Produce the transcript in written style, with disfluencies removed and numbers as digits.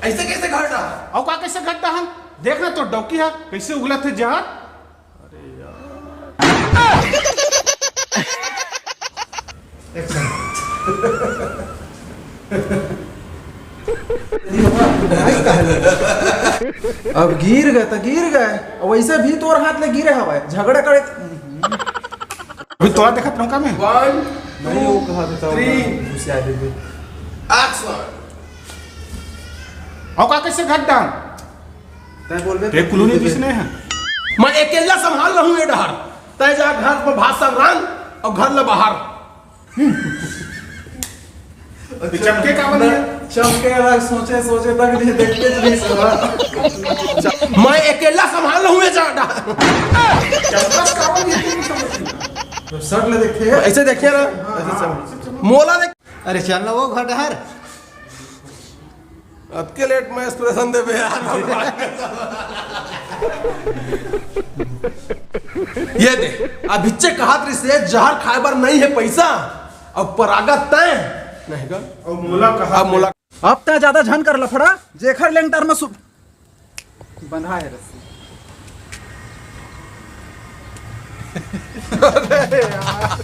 ऐसे कैसे घर डाल? और का कैसे घटता हम देखना तो डौकी है कैसे उगला थे जहर। अब गिर गए तो गिर गए, वैसे भी तोर हाथ ले गिरे हवा झगड़ा करे। अभी तोरा देखत नौका में 1 नहीं वो कहा देता 3 घुसिया दे दे। एक्शन। और का कैसे घटता तय बोलबे ते कुलूनी किसने है। मैं अकेला संभाल रहा हूँ ये डहर। तय जा घर पर भाषण रंग और घर ले बाहर। चमके का बन चमके लग सोचे सोचे तक नहीं देखते नहीं सवा। मैं अकेला संभाल रहा हूँ ये डहर। शर्ट ले देखे ऐसे देखिए ना, ऐसे चल। मोला देख। अरे चल ना वो घर डहर। अब के लेट में एक्सप्रेशन दे बे यार। ये दे अब इच्चे कहा से जहर खाए बार नहीं है पैसा और परागत तय नहीं का और मोला कहा अब मोला अब ता ज्यादा झन कर लफड़ा जेखर लेंटर में बंधा है रस्सी। अरे यार